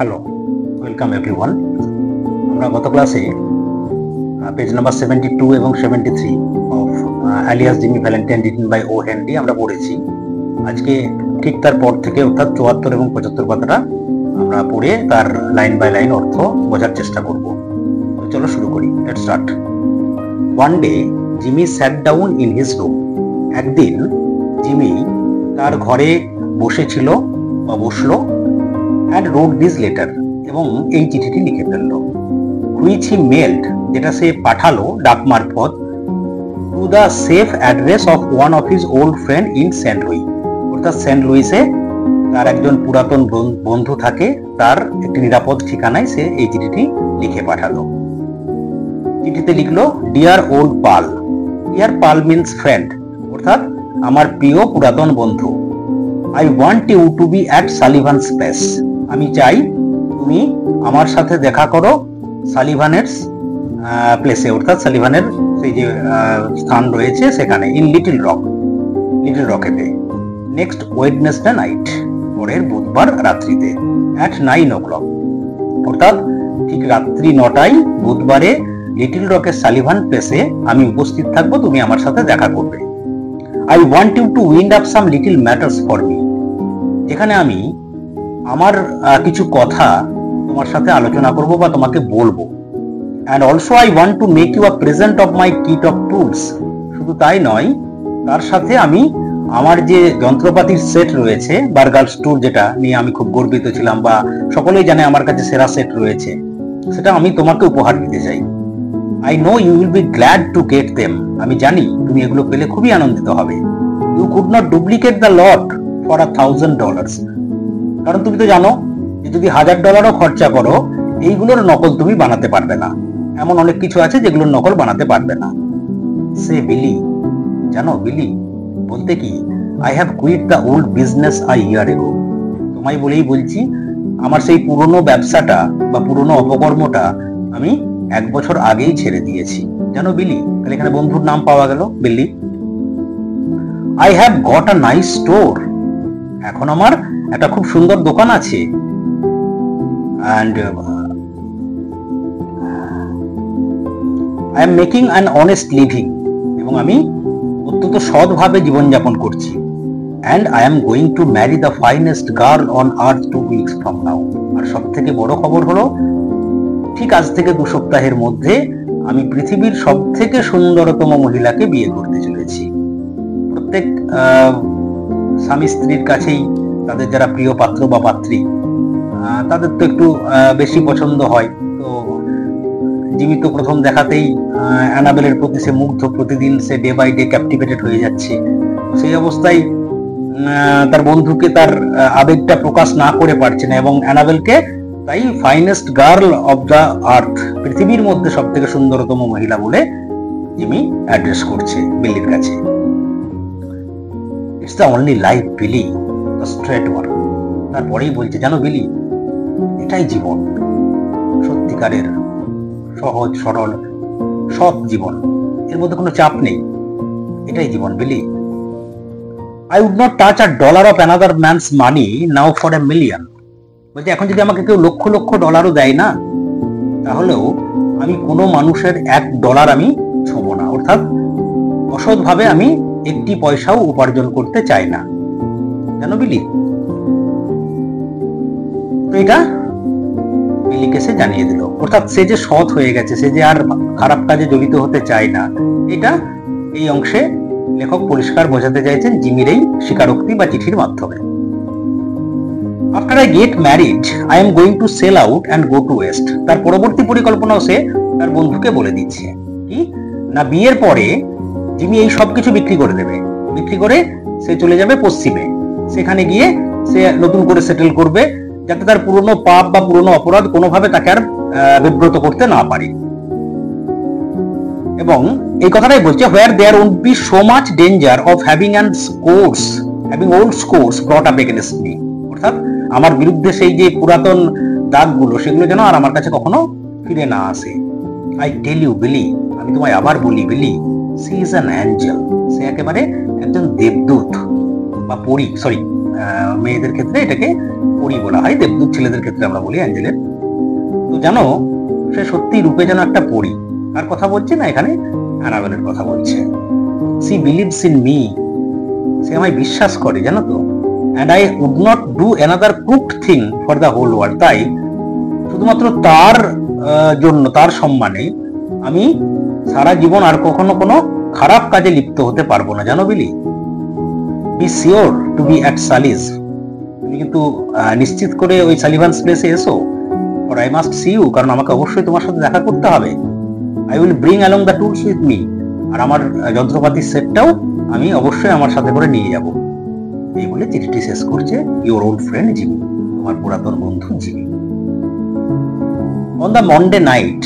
Hello, welcome everyone. আমরা গত ক্লাসে পেজ নাম্বার 72 এবং 73 of alias Jimmy Valentine written by O Henry আমরা পড়েছি। আজকে ঠিক তার পর থেকে অর্থাৎ 74 এবং 75 পাতাটা আমরা পড়ে তার লাইন বাই লাইন অর্থ বোঝার চেষ্টা করব। তো চলো শুরু করি। Let's start. One day Jimmy sat down in his room. একদিন জিমি তার ঘরে বসেছিল বা বসলো and wrote this letter এবং এই চিঠিটি লিখে ফেললো। which he mailed যেটা সে পাঠালো ডাক মারফত to the safe address of one of his old friend in Saint Louis. অর্থাৎ সেন্ট লুইসে তার একজন পুরাতন বন্ধু থাকে, তার একটি নিরাপদ ঠিকানায় সে এই চিঠিটি লিখে পাঠালো। চিঠিতে লিখলো, ডিয়ার ওল্ড পাল। ডিয়ার পাল মিন্স ফ্রেন্ড, অর্থাৎ আমার প্রিয় পুরাতন বন্ধু। I want you to be at Sullivan's place. আমি চাই তুমি আমার সাথে দেখা করো সালিভানের প্লেসে, অর্থাৎ সালিভানের সেই যে স্থান রয়েছে সেখানে, ইন লিটল রকেতে। নেক্সট ওয়েডনেসডে নাইট, পরের বুধবার রাত্রিতে, অ্যাট 9 o'clock, অর্থাৎ ঠিক রাত্রি 9টায় বুধবারে লিটল রকের সালিভান প্লেসে আমি উপস্থিত থাকবো, তুমি আমার সাথে দেখা করবে। I want you to wind up some little matters for me, যেখানে আমি আমার কিছু কথা তোমার সাথে আলোচনা করব বা তোমাকে বলবো। and also I want to make you a present of my kit of tools. শুধু তাই নয়, তার সাথে আমি আমার যে যন্ত্রপাতির সেট রয়েছে, বার্গার্স টুল, যেটা নিয়ে আমি খুব গর্বিত ছিলাম বা সকলেই জানে আমার কাছে সেরা সেট রয়েছে, সেটা আমি তোমাকে উপহার দিতে চাই। I know you will be glad to get them. আমি জানি তুমি এগুলো পেলে খুবই আনন্দিত হবে। You could not duplicate the lot for $1,000. কারণ তুমি তো জানো যে যদি $1,000ও খরচা করো এইগুলোর নকল তুমি বানাতে পারবে না। এমন অনেক কিছু আছে যেগুলোর নকল বানাতে পারবে না। সে বিলি, জানো বিলি বলতে কি, I have quit the old business a year ago. তোমায় বলেই বলছি, আমার সেই পুরনো ব্যবসাটা বা পুরনো অপকর্মটা আমি 1 বছর আগেই ছেড়ে দিয়েছি, জানো বিলি। তাহলে এখানে বন্ধুর নাম পাওয়া গেল, বিলি। I have got a nice store. এখন আমার একটা খুব সুন্দর দোকান আছে। and I am making an honest living, এবং আমি অত্যন্ত সৎভাবে জীবনযাপন করছি। and I am going to marry the finest girl on earth 2 weeks from now. আর সব থেকে বড় খবর হলো, ঠিক আজ থেকে 2 সপ্তাহের মধ্যে আমি পৃথিবীর সব থেকে সুন্দরতম মহিলাকে বিয়ে করতে চলেছি। প্রত্যেক স্বামী স্ত্রীর কাছেই তাদের যারা প্রিয় পাত্র বা পাত্রী, তাদের তো একটু বেশি পছন্দ হয়। তো জিমি তো প্রথম দেখাতেই অ্যানাবেলের প্রতি সে মুগ্ধ, প্রতিদিন সে ডে বাই ডে ক্যাপটিভেটেড হয়ে যাচ্ছে। সেই অবস্থায় তার বন্ধুকে তার আবেগটা প্রকাশ না করে পারছে না, এবং অ্যানাবেলকে তাই finest girl of the earth, পৃথিবীর মধ্যে সব থেকে সুন্দরতম মহিলা বলে জিমি অ্যাড্রেস করছে বিলির কাছে। ইটস দ্য অনলি লাইফ বিলি, দ্য স্ট্রেট ওয়ান। তারপরেই বলছে, জানো বিলি, এটাই জীবন, সত্যিকারের সহজ সরল সৎ জীবন, এর মধ্যে কোনো চাপ নেই, এটাই জীবন বিলি। I would not touch a dollar of another man's money now for $1 million. বলছে এখন যদি আমাকে কেউ লক্ষ লক্ষ ডলারও দেয় না, তাহলেও আমি কোনো মানুষের $1 আমি ছোঁবো না, অর্থাৎ অসৎভাবে আমি একটি পয়সাও উপার্জন করতে চাই না, জানো বিলি। তো এটা বিলিকে সে জানিয়ে দিল, অর্থাৎ সে যে সৎ হয়ে গেছে, সে যে আর খারাপ কাজে জড়িত হতে চায় না, এটা এই অংশে লেখক পরিষ্কার বোঝাতে চাইছেন জিমির এই স্বীকারোক্তি বা চিঠির মাধ্যমে। After I get married, I am going to sell out and go to west. তার পরবর্তী পরিকল্পনাও সে তার বন্ধুকে বলে দিচ্ছে কি না, বিয়ের পরে জিমি এই সব কিছু বিক্রি করে দেবে, বিক্রি করে সে চলে যাবে পশ্চিমে, সেখানে গিয়ে সে নতুন করে সেটেল করবে, যাতে তার পুরনো পাপ বা পুরনো অপরাধ কোনোভাবে তাকে আর বিব্রত করতে না পারে। এবং এই কথাটাই বলছে, where there won't be so much danger of having old scores brought up against me. অর্থাৎ আমার বিরুদ্ধে সেই যে পুরাতন দাগগুলো, সেগুলো যেন আর আমার কাছে কখনো ফিরে না আসে। I tell you বিলি, আমি তোমায় আবার বলি বিলি, she is an angel. সে একেবারে একজন দেবদূত বা পরী, মেয়েদের ক্ষেত্রে এটাকে পরি বলা হয়, দেবদূত ছেলেদের ক্ষেত্রে আমরা বলি অ্যাঞ্জেলের। তো জানো সে সত্যি রূপে যেন একটা পরি। আর কথা বলছে না, এখানে অ্যানাবেলের কথা বলছে। সি বিলিভস ইন মি, সে আমায় বিশ্বাস করে জানো তো। And I would not do another crude thing for the whole world, তাই শুধুমাত্র তার জন্য, তার সম্মানে আমি সারা জীবন আর কখনো কোনো খারাপ কাজে লিপ্ত হতে পারবো না, জানো Billy. Be sure to be at Sully's, তুমি কিন্তু নিশ্চিত করে ওই সালিভানস প্লেসে এসো। For I must see you, কারণ আমাকে অবশ্যই তোমার সাথে দেখা করতে হবে। I will bring along the tools with me, আর আমার যন্ত্রপাতির সেটটাও আমি অবশ্যই আমার সাথে করে নিয়ে যাব। এই বলে চিঠিটি শেষ করছে ইউর ওল্ড ফ্রেন্ড জিমি, তোমার পুরাতন বন্ধু Jimmy. On the Monday night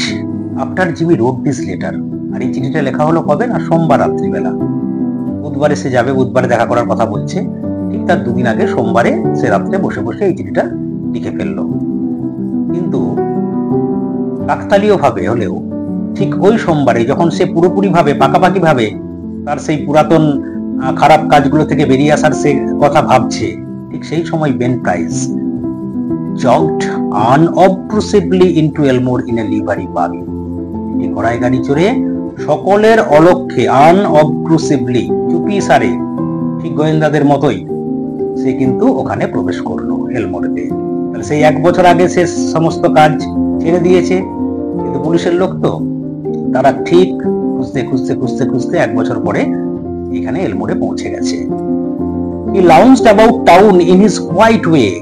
after Jimmy wrote this letter, আর এই চিঠিটা লেখা হলো কবে না, সোমবার রাত্রিবেলা। বুধবারে সে যাবে, বুধবারে দেখা করার কথা বলছে, ঠিক তার দুদিন আগে সোমবারে সে রাত্রে বসে বসে এই চিঠিটা লিখে ফেললো। কিন্তু কাকতালীয় ভাবে হলেও ঠিক ওই সোমবারে যখন সে পুরোপুরি ভাবে পাকাপাকি ভাবে তার সেই পুরাতন খারাপ কাজগুলো থেকে বেরিয়ে আসার সে কথা ভাবছে, ঠিক সেই সময় Ben price jogged unobtrusively into Elmore in a livery buggy, একটি ঘোড়ায় গাড়ি চড়ে সকলের অলক্ষ্যে unobtrusively চুপি সারে, ঠিক গোয়েন্দাদের মতোই সে কিন্তু ওখানে প্রবেশ করলো এলমোরেতে। তাহলে সেই 1 বছর আগে সে সমস্ত কাজ ছেড়ে দিয়েছে, কিন্তু পুলিশের লোক তো তারা ঠিক খুঁজতে খুঁজতে খুঁজতে খুঁজতে 1 বছর পরে এখানে এলমোরে পৌঁছে গেছে। He lounged about town in his quiet way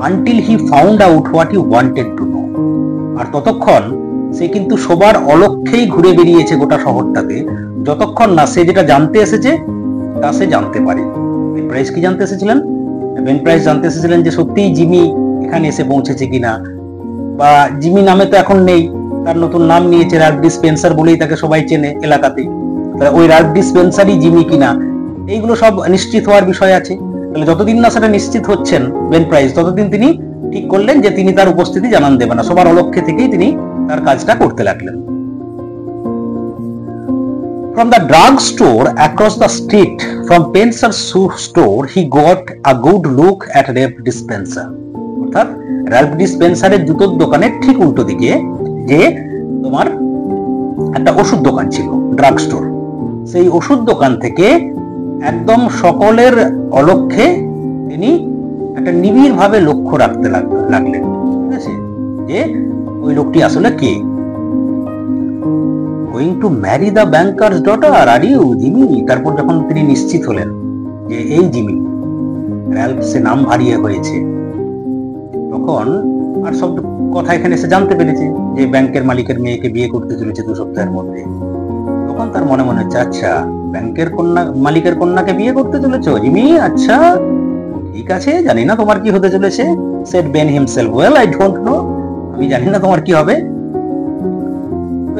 until he found out what he wanted to know, আর ততক্ষণ সে কিন্তু সবার অলক্ষ্যেই ঘুরে বেরিয়েছে গোটা শহরটাতে, যতক্ষণ না সে যেটা জানতে এসেছে তা সে জানতে পারে। বেন প্রাইস কি জানতে এসেছিলেন? বেন প্রাইস জানতে এসেছিলেন যে সত্যিই জিমি এখানে এসে পৌঁছেছে কিনা, বা জিমি নামে তো এখন নেই, তার নতুন নাম নিয়েছে, রাল্ফ ডি স্পেন্সার বলেই তাকে সবাই চেনে এলাকাতে। ওই রাল্ফ ডি স্পেন্সারই জিমি কিনা, এইগুলো সব নিশ্চিত হওয়ার বিষয় আছে। তাহলে যতদিন না সেটা নিশ্চিত হচ্ছেন বেন প্রাইস, ততদিন তিনি ঠিক করলেন যে তিনি তার উপস্থিতি জানান দেবেন না, সবার অলক্ষ্যে থেকেই তিনি তার কাজটা করতে লাগলেন। From the drug store across the street from Spencer's store, he got a good look at Ralph Dispenser. অর্থাৎ রাল্ফ ডি স্পেন্সারের জুতোর দোকানের ঠিক উল্টো দিকে যে তোমার একটা ওষুধ দোকান ছিল, ড্রাগ স্টোর, সেই ওষুধ দোকান থেকে একদম সকলের অলক্ষ্যে তিনি একটা নিবিড় ভাবে লক্ষ্য রাখতে লাগলেন, ঠিক আছে, যে ওই লোকটি আসলে কে। Going to marry the banker's daughter, are you Jimmy. তারপর যখন তিনি নিশ্চিত হলেন যে এই জিমি, রাল্ফ সে নাম হারিয়ে হয়েছে, তখন আর সব কথা এখানে এসে জানতে পেরেছে যে ব্যাংকের মালিকের মেয়েকে বিয়ে করতে চলেছে 2 সপ্তাহের মধ্যে। তখন তার মনে মনে হচ্ছে, আচ্ছা ব্যাংকের মালিকের কন্যাকে বিয়ে করতে চলেছো জিমি, আচ্ছা ঠিক আছে, জানি না তোমার কি হতে চলেছে। Said Ben himself, well I don't know, আমি জানি না তোমার কি হবে।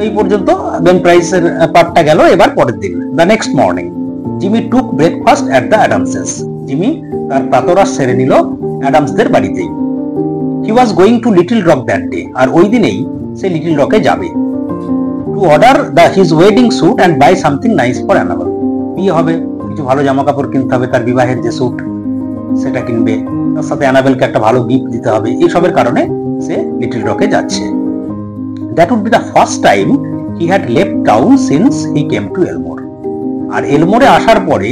এই পর্যন্ত বেন প্রাইসের পার্টটা গেল। এবার পরের দিন, the next morning Jimmy took breakfast at the Adamses, Jimmy তার প্রাতরাশ সেরে নিল অ্যাডামসদের বাড়িতেই। He was going to Little Rock that day, আর ওই দিনেই সে লিটল রকে যাবে। To order his wedding suit and buy something nice for Annabel, বিয়ে হবে, কিছু ভালো জামা কাপড় কিনতে হবে, তার বিবাহের যে স্যুট সেটা কিনবে, তার সাথে অ্যানাবেলকে একটা ভালো গিফট দিতে হবে, এইসবের কারণে সে লিটল রকে যাচ্ছে। That would be the first time he had left town since he came to Elmore, আর এলমোরে আসার পরে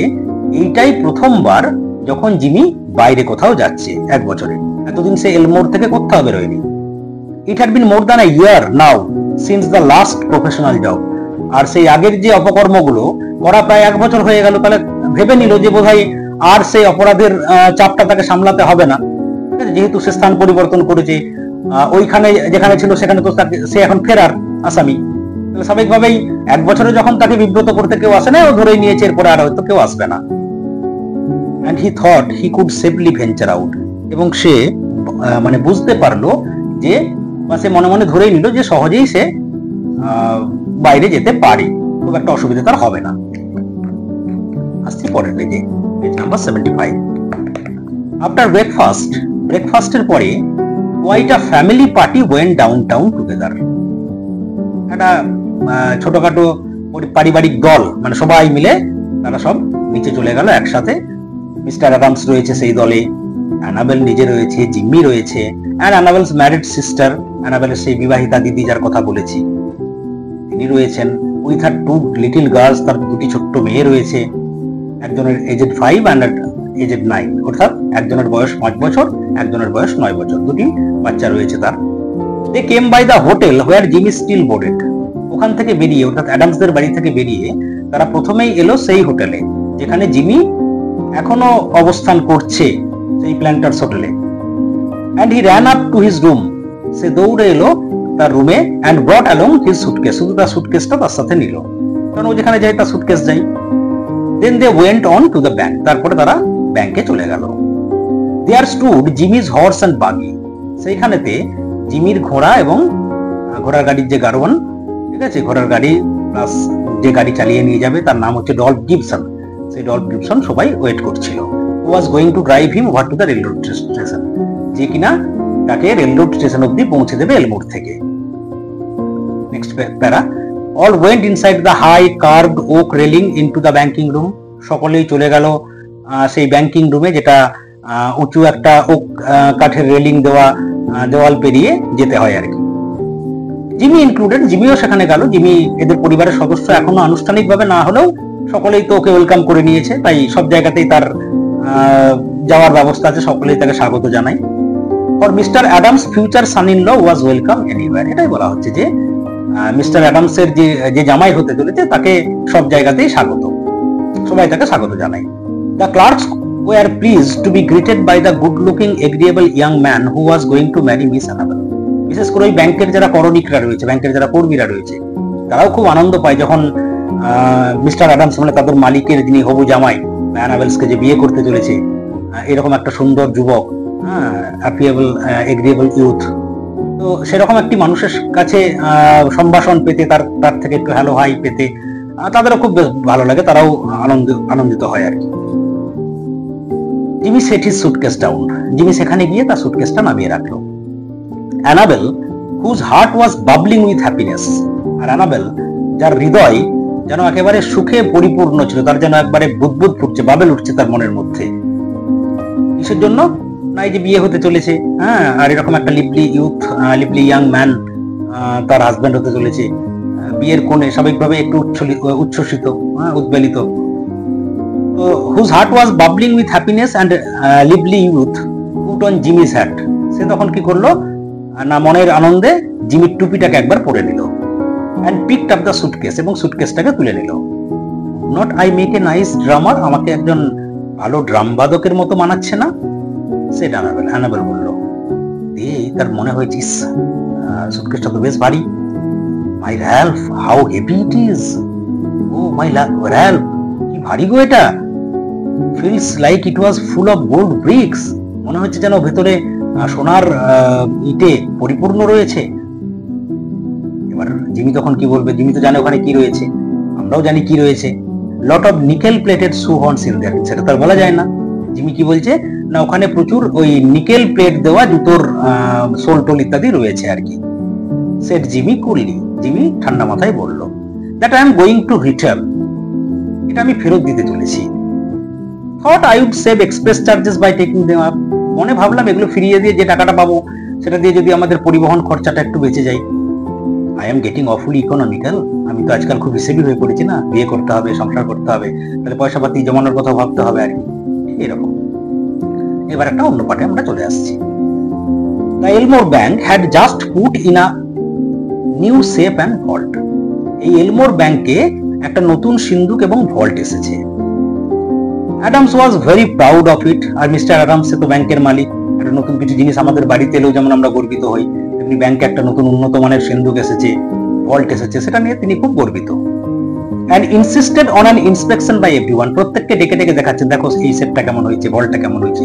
এইটাই প্রথমবার যখন জিমি বাইরে কোথাও যাচ্ছে 1 বছরে। এতদিন সে এলমোর থেকে কোথাও বেরোয়নি। It had been more than a year now since the last professional job, আর সেই আগের যে অপকর্মগুলো করা প্রায় 1 বছর হয়ে গেল। তাহলে ভেবে নিল যে বোধহয় আর সেই অপরাধের চাপটা তাকে সামলাতে হবে না, যেহেতু সে স্থান পরিবর্তন করেছে, ওইখানে যেখানে ছিল সেখানে তো সে এখন ফেরার আসামি। স্বাভাবিকভাবেই 1 বছরে যখন তাকে বিব্রত করতে কেউ আসে না, ও ধরেই নিয়েছে এরপরে আর হয়তো কেউ আসবে না। And he thought he could safely venture out, এবং সে মানে বুঝতে পারলো যে, বা সে মনে মনে ধরেই নিল যে সহজেই সে বাইরে যেতে পারে, খুব একটা অসুবিধা তার হবে না। আসছি পরের পেজে, পেজ নাম্বার 75। আফটার ব্রেকফাস্টের পরে quite a family party went downtown together, একটা ছোটখাটো পারিবারিক দল, মানে সবাই মিলে তারা সব নিচে চলে গেল একসাথে। মিস্টার অ্যাডামস রয়েছে সেই দলে, অ্যানাবেল নিজে রয়েছে, জিম্মি রয়েছে, অ্যান্ড অ্যানাবেলস ম্যারিড সিস্টার, অ্যানাবেলের সেই বিবাহিতা দিদি যার কথা বলেছি তিনি রয়েছেন, উইথ হার 2 লিটল গার্লস, তার 2টি ছোট্ট মেয়ে রয়েছে, একজনের এজেড 5 অ্যান্ড এজেড 9, অর্থাৎ একজনের বয়স 5 বছর, একজনের বয়স 9 বছর, 2টি বাচ্চা রয়েছে তার। They came by the hotel where Jimmy still boarded, ওখান থেকে বেরিয়ে অর্থাৎ অ্যাডামসদের বাড়ি থেকে বেরিয়ে তারা প্রথমেই এলো সেই হোটেলে যেখানে জিমি এখনো অবস্থান করছে, সেই প্ল্যান্টার্স হোটেলে। And he ran up to his room, সে দৌড়ে এলো তার রুমে, and brought along his suitcase, শুধু তার সুটকেসটা তার সাথে নিল, কারণ ও যেখানে যায় তার সুটকেস যাই। Then they went on to the bank, তারপরে তারা ব্যাংকে চলে গেল। There stood Jimmy's horse and buggy, সেইখানেতে জিমির ঘোড়া এবং ঘোড়ার গাড়ির যে গাড়োয়ান, ঠিক আছে, ঘোড়ার গাড়ি প্লাস যে গাড়ি চালিয়ে নিয়ে যাবে তার নাম হচ্ছে ডলফ গিবসন, সেই ডলফ গিবসন সবাই ওয়েট করছিল। ওয়াজ going to drive him over to the railroad station, যে কিনা তাকে রেলরোড স্টেশন অব্দি পৌঁছে দেবে এলমোর থেকে। Next para, all went inside the high curved oak railing into the banking room, সকলেই চলে গেল সেই ব্যাংকিং রুমে, যেটা উঁচু একটা ওক কাঠের রেলিং দেওয়া দেওয়াল পেরিয়ে যেতে হয় আর কি। জিমি ইনক্লুডেড, জিমিও সেখানে গেল। জিমি এদের পরিবারের সদস্য এখনো আনুষ্ঠানিকভাবে না হলেও সকলেই তো ওকে ওয়েলকাম করে নিয়েছে, তাই সব জায়গাতেই তার যাওয়ার ব্যবস্থা আছে, সকলেই তাকে স্বাগত জানায়। For Mr Adams future son in law was welcome anywhere, এটাই বলা হচ্ছে যে মিস্টার অ্যাডামসের যে জামাই হতে চলেছে তাকে সব জায়গাতেই স্বাগত, সবাই তাকে স্বাগত জানায়। The clerks were pleased to be greeted by the good looking agreeable young man who was going to marry Miss Annabel, বিশেষ করে ওই ব্যাংকের যারা করণিকরা রয়েছে, ব্যাংকের যারা কর্মীরা রয়েছে, তারাও খুব আনন্দ পায় যখন মিস্টার অ্যাডামস মানে তাদের মালিকের যিনি হবু জামাই অ্যানাবেলসকে যে বিয়ে করতে চলেছে, এরকম একটা সুন্দর যুবক, অ্যাপিয়েবল এগ্রিয়েবল ইউথ, তো সেরকম একটি মানুষের কাছে সম্ভাষণ পেতে, তার থেকে একটু হ্যালো হাই পেতে তাদেরও খুব ভালো লাগে, তারাও আনন্দিত হয় আর কি। Jimmy set his suitcase down, Jimmy সেখানে গিয়ে তার সুটকেসটা নামিয়ে রাখলো। Annabel whose heart was bubbling with happiness, আর অ্যানাবেল যার হৃদয় যেন একেবারে সুখে পরিপূর্ণ ছিল, তার যেন একবারে বুদবুদ ফুটছে, বাবেল উঠছে তার মনের মধ্যে। কিসের জন্য? না, এই যে বিয়ে হতে চলেছে, হ্যাঁ, আর এরকম একটা লিভলি ইয়াং ম্যান তার হাজব্যান্ড হতে চলেছে, বিয়ের কোণে স্বাভাবিকভাবে একটু উচ্ছ্বসিত, উদ্বেলিত। তো whose heart was bubbling with happiness and lively youth put on Jimmy's hat, সে তখন কি করলো না, মনের আনন্দে জিমির টুপিটাকে একবার পরে নিল। And picked up the suitcase, এবং সুটকেসটাকে তুলে নিল। Not I make a nice drummer, আমাকে একজন ভালো ড্রাম বাদকের মতো মানাচ্ছে না, সেটা অ্যানাবেল বলল। তার মনে হয়েছে সুটকেসটা তো বেশ ভারী। My Ralph, how heavy it is, oh my Ralph, কি ভারী গো এটা। Feels like it was full of gold bricks, মনে হচ্ছে যেন ভেতরে সোনার ইটে পরিপূর্ণ রয়েছে। এবার জিমি তখন কি বলবে? জিমি তো জানে ওখানে কি রয়েছে, আমরাও জানি কি রয়েছে। Lot of nickel plated shoe horns in their, সেটা তার বলা যায় না। জিমি কি বলছে না, ওখানে প্রচুর ওই নিকেল প্লেট দেওয়া জুতোর সোল টোল ইত্যাদি রয়েছে আর কি। সেট জিমি কুললি, জিমি ঠান্ডা মাথায় বলল, that I am going to return, এটা আমি ফেরত দিতে চলেছি। Thought I would save express charges by taking them up, মনে ভাবলাম এগুলো ফিরিয়ে দিয়ে যে টাকাটা পাবো সেটা দিয়ে যদি আমাদের পরিবহন খরচাটা একটু বেঁচে যায়। আই এম গেটিং অফুলি ইকোনমিক্যাল, আমি তো আজকাল খুব হিসেবি হয়ে পড়েছি না, বিয়ে করতে হবে, সংসার করতে হবে, তাহলে পয়সা পাতি জমানোর কথা ভাবতে হবে আর কি, এরকম। এবার একটা অন্য পার্টে আমরা চলে আসছি। The Elmore bank had just put in a new safe and vault, এই এলমোর ব্যাংকে একটা নতুন সিন্দুক এবং ভল্ট এসেছে। Adams was very proud of it, আর মিস্টার অ্যাডামস তো ব্যাংকের মালিক, একটা নতুন কিছু জিনিস আমাদের বাড়িতে এলেও যেমন আমরা গর্বিত হই, তেমনি ব্যাংকে একটা নতুন উন্নত মানের সিন্দুক এসেছে, ভল্ট এসেছে, সেটা নিয়ে তিনি খুব গর্বিত। And insisted on an inspection by everyone, প্রত্যেককে ডেকে ডেকে দেখাচ্ছেন, দেখো এই সেটটা কেমন হয়েছে, ভল্টটা কেমন হয়েছে,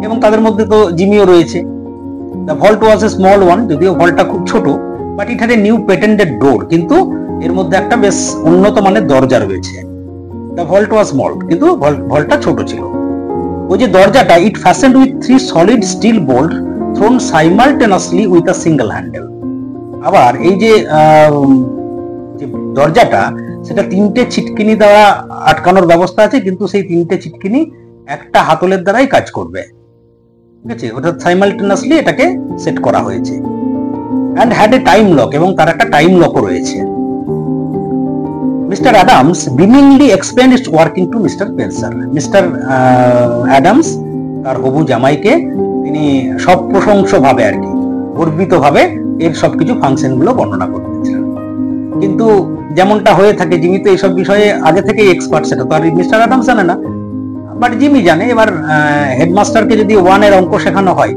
এবং তাদের মধ্যে তো জিমিও রয়েছে। The vault was a small one, যদিও ভল্টটা খুব ছোট, but it had a new patented door, কিন্তু এর মধ্যে একটা বেশ উন্নত মানের দরজা রয়েছে। দ্য ভল্ট ওয়াজ স্মল, কিন্তু ভল্টটা ছোট ছিল। ওই যে দরজাটা, it fashioned with 3 solid steel bolt thrown simultaneously with a single handle. আবার এই যে দরজাটা, সেটা 3টে ছিটকিনি দ্বারা আটকানোর ব্যবস্থা আছে, কিন্তু সেই 3টে ছিটকিনি একটা হাতলের দ্বারাই কাজ করবে। ঠিক আছে, অর্থাৎ সাইমালটেনিয়াসলি এটাকে সেট করা হয়েছে। And had a time lock, এবং তার একটা টাইম লকও রয়েছে। Mister Adams beamingly explained its working to mister Spencer. Mister Adams তার হবু জামাইকে তিনি সব প্রশংসভাবে আর কি গর্বিতভাবে এর সবকিছু ফাংশনগুলো বর্ণনা করতেছিলেন। কিন্তু যেমনটা হয়ে থাকে, জিমি তো এইসব বিষয়ে আগে থেকেই এক্সপার্ট, সেটা তো আর মিস্টার অ্যাডামস জানে না, বাট জিমি জানে। এবার হেডমাস্টারকে যদি 1 এর অঙ্ক শেখানো হয়,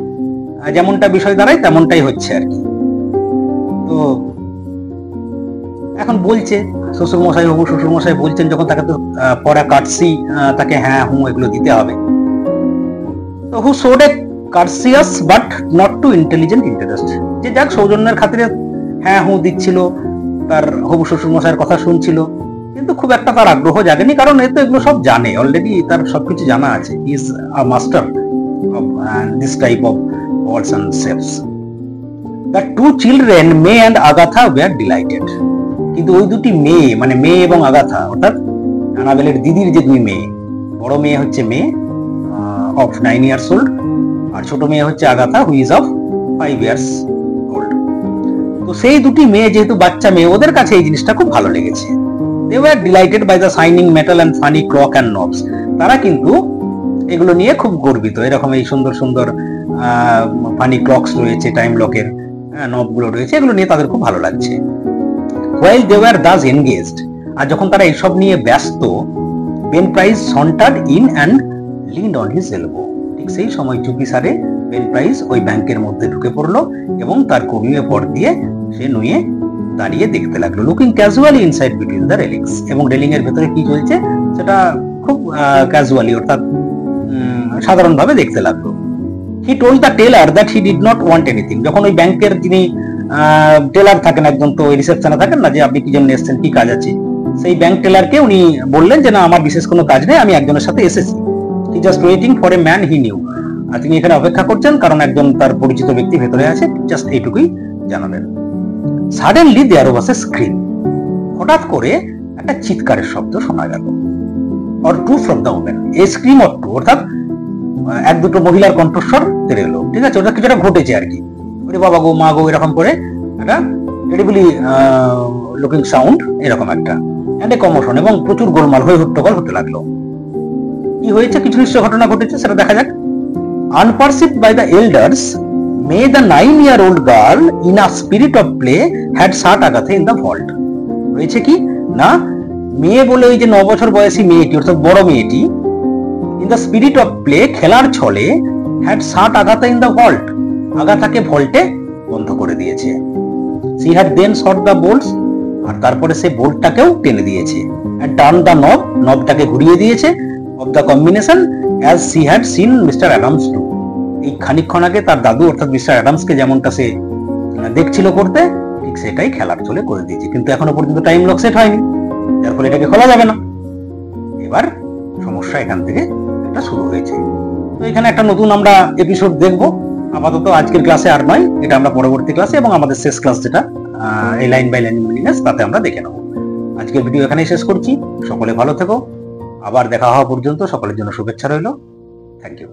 যেমনটা বিষয় দাঁড়ায় তেমনটাই হচ্ছে আর কি। তো এখন বলছে শ্বশুরমশাই, হবু শ্বশুরমশাই বলছেন যখন, তাকে তো পড়া কাটসি, তাকে হ্যাঁ হুঁ এগুলো দিতে হবে। তো who showed a courteous but not too intelligent interest, যে যাক সৌজন্যের খাতিরে হ্যাঁ হুঁ দিচ্ছিল, তার হবু শ্বশুরমশাইয়ের কথা শুনছিল, কিন্তু খুব একটা তার আগ্রহ জাগেনি, কারণ এ তো এগুলো সব জানে অলরেডি, তার সবকিছু জানা আছে। He is a master of this type of words and shapes. The two children May and Agatha were delighted. কিন্তু ওই দুটি মেয়ে, মানে মেয়ে এবং আগাথা, অর্থাৎ অ্যানাবেলের দিদির যে দুই মেয়ে, বড় মেয়ে হচ্ছে মেয়ে অফ 9 years old, আর ছোট মেয়ে হচ্ছে Agatha who is of 5 years old। তো সেই দুটি মেয়ে যেহেতু বাচ্চা মেয়ে, ওদের কাছে এই জিনিসটা খুব ভালো লেগেছে। They were delighted by the shining metal and funny clock and knobs। তারা কিন্তু এগুলো নিয়ে খুব গর্বিত, এরকম এই সুন্দর সুন্দর ফানি ক্লকস রয়েছে, টাইম লকের নবগুলো রয়েছে, এগুলো নিয়ে তাদের খুব ভালো লাগছে। While they were thus engaged, আর যখন তারা এইসব নিয়ে ব্যস্ত, Ben price sauntered in and leaned on his elbow। ঠিক সেই সময় চুপি সারে বেন প্রাইস ওই ব্যাংকের মধ্যে ঢুকে পড়লো এবং তার কবিয়ে পর দিয়ে সে নুয়ে দাঁড়িয়ে দেখতে লাগলো, looking casually inside between the railings. এবং রেলিং এর ভেতরে কি চলছে সেটা খুব ক্যাজুয়ালি, অর্থাৎ সাধারণভাবে দেখতে লাগলো। He told the teller that he did not want anything. যখন ওই ব্যাংকের যিনি টেলার থাকেন, একজন তো ওই রিসেপশনে থাকেন না, যে আপনি কি জন্য এসেছেন, কি কাজ আছে, সেই ব্যাংক টেলারকে উনি বললেন যে না, আমার বিশেষ কোনো কাজ নেই, আমি একজনের সাথে এসেছি। He just waiting for a man he knew. আর তিনি এখানে অপেক্ষা করছেন কারণ একজন তার পরিচিত ব্যক্তি ভেতরে আছে, জাস্ট এইটুকুই জানালেন। Suddenly there was a scream. হঠাৎ করে একটা চিৎকারের শব্দ শোনা গেল। Or two from the women, a scream or two, অর্থাৎ এক দুটো মহিলার কণ্ঠস্বর তেরে এলো। ঠিক আছে, ওটা কিছুটা ঘটেছে আর কি, ওরে বাবা গো, মা গো, এরকম করে একটা টেরিবলি লুকিং সাউন্ড, এরকম একটা এন্ড এ কমোশন, এবং প্রচুর গোলমাল হয়ে হট্টগোল হতে লাগলো। কি হয়েছে, কিছু নিশ্চয় ঘটনা ঘটেছে, সেটা দেখা যাক। Unperceived by the elders, May the 9-year-old girl in a spirit of play had shut Agatha in the vault। রয়েছে কি না, মেয়ে বলে ওই যে 9 বছর বয়সী মেয়েটি, অর্থাৎ বড় মেয়েটি, in the spirit of play, খেলার ছলে, had shut Agatha in the vault, আগাথাকে ভল্টে বন্ধ করে দিয়েছে। she had then shot the bolts, আর তারপরে সে বোল্টটাকেও টেনে দিয়েছে। and turned the knob, নবটাকে ঘুরিয়ে দিয়েছে, of the combination as she had seen Mr. Adams do। এই খানিকক্ষণ আগে তার দাদু অর্থাৎ মিস্টার অ্যাডামসকে যেমনটা সে দেখছিল করতে, ঠিক সেটাই খেলার চলে করে দিয়েছে। কিন্তু এখনো পর্যন্ত টাইম লক সেট হয়নি, যার ফলে এটাকে খোলা যাবে না। এবার সমস্যা এখান থেকে একটা শুরু হয়েছে। তো এখানে একটা নতুন আমরা এপিসোড দেখব। আপাতত আজকের ক্লাসে আর নয়, এটা আমরা পরবর্তী ক্লাসে এবং আমাদের শেষ ক্লাস যেটা এই লাইন বাই লাইন মিনিংস, তাতে আমরা দেখে নেব। আজকের ভিডিও এখানেই শেষ করছি। সকলে ভালো থেকো, আবার দেখা হওয়া পর্যন্ত সকলের জন্য শুভেচ্ছা রইল। Thank you.